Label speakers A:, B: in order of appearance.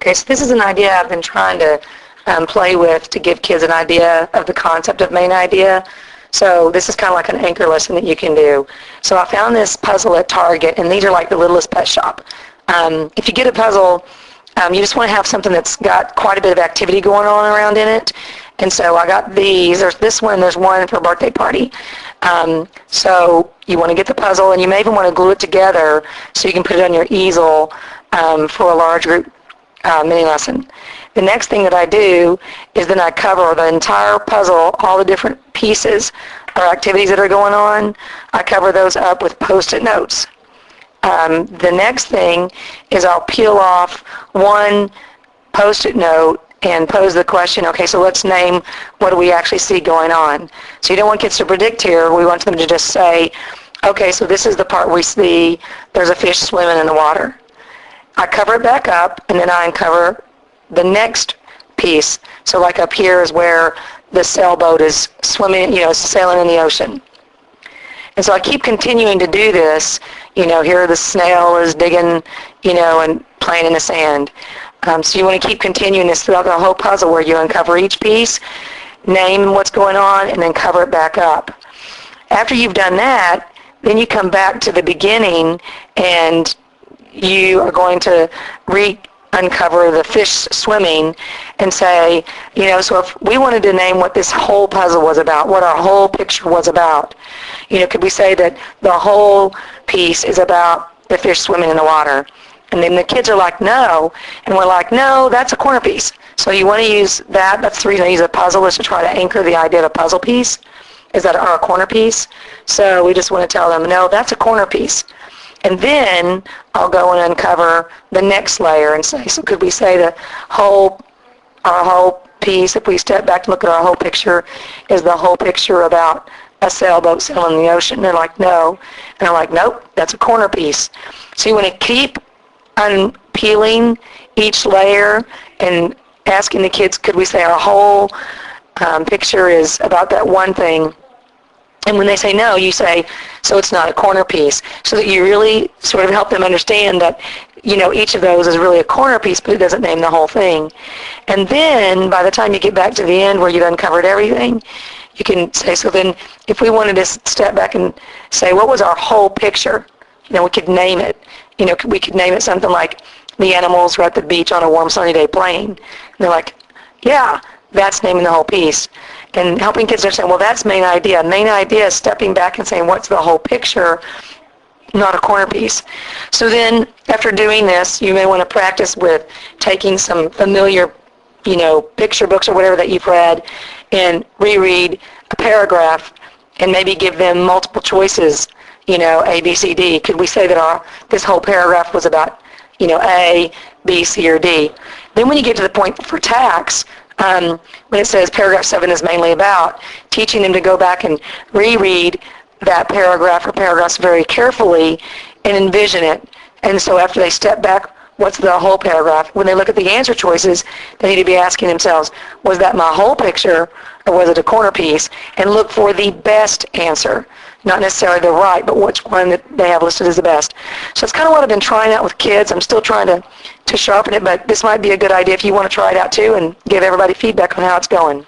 A: Okay, so this is an idea I've been trying to play with to give kids an idea of the concept of main idea. So this is kind of like an anchor lesson that you can do. So I found this puzzle at Target, and these are like the littlest pet shop. If you get a puzzle, you just want to have something that's got quite a bit of activity going on around in it. And so I got these. There's this one, there's one for a birthday party. So you want to get the puzzle, and you may even want to glue it together so you can put it on your easel for a large group mini lesson. The next thing that I do is then I cover the entire puzzle, all the different pieces or activities that are going on. I cover those up with Post-it notes. The next thing is I'll peel off one Post-it note and pose the question, okay, so let's name what do we actually see going on. So you don't want kids to predict here. We want them to just say, okay, so this is the part we see there's a fish swimming in the water. I cover it back up, and then I uncover the next piece. So like up here is where the sailboat is swimming, sailing in the ocean. And so I keep continuing to do this. Here the snail is digging, and playing in the sand. So you want to keep continuing this throughout the whole puzzle where you uncover each piece, name what's going on, and then cover it back up. After you've done that, then you come back to the beginning, and you are going to uncover the fish swimming and say, so if we wanted to name what this whole puzzle was about, what our whole picture was about, could we say that the whole piece is about the fish swimming in the water? And then the kids are like, no. And we're like, no, that's a corner piece. So you want to use that. That's the reason I use a puzzle, is to try to anchor the idea of a puzzle piece, is that our corner piece. So we just want to tell them, no, that's a corner piece. And then I'll go and uncover the next layer and say, so could we say our whole piece, if we step back and look at our whole picture, is the whole picture about a sailboat sailing in the ocean? And they're like, no. And I'm like, nope, that's a corner piece. So you want to keep unpeeling each layer and asking the kids, could we say our whole picture is about that one thing? And when they say no, you say, so it's not a corner piece, so that you really sort of help them understand that, each of those is really a corner piece, but it doesn't name the whole thing. And then by the time you get back to the end where you've uncovered everything, you can say, so then if we wanted to step back and say, what was our whole picture? We could name it. We could name it something like the animals were at the beach on a warm sunny day playing. And they're like, yeah, that's naming the whole piece. And helping kids understand, well, that's main idea. Main idea is stepping back and saying, what's the whole picture, not a corner piece. So then after doing this, you may want to practice with taking some familiar, picture books or whatever that you've read and reread a paragraph and maybe give them multiple choices, A, B, C, D. Could we say that this whole paragraph was about, A, B, C, or D? Then when you get to the point for tax, when it says paragraph 7 is mainly about, teaching them to go back and reread that paragraph or paragraphs very carefully and envision it. And so after they step back, what's the whole paragraph? When they look at the answer choices, they need to be asking themselves, was that my whole picture or was it a corner piece? And look for the best answer. Not necessarily the right, but which one that they have listed as the best. So it's kind of what I've been trying out with kids. I'm still trying to sharpen it, but this might be a good idea if you want to try it out too and give everybody feedback on how it's going.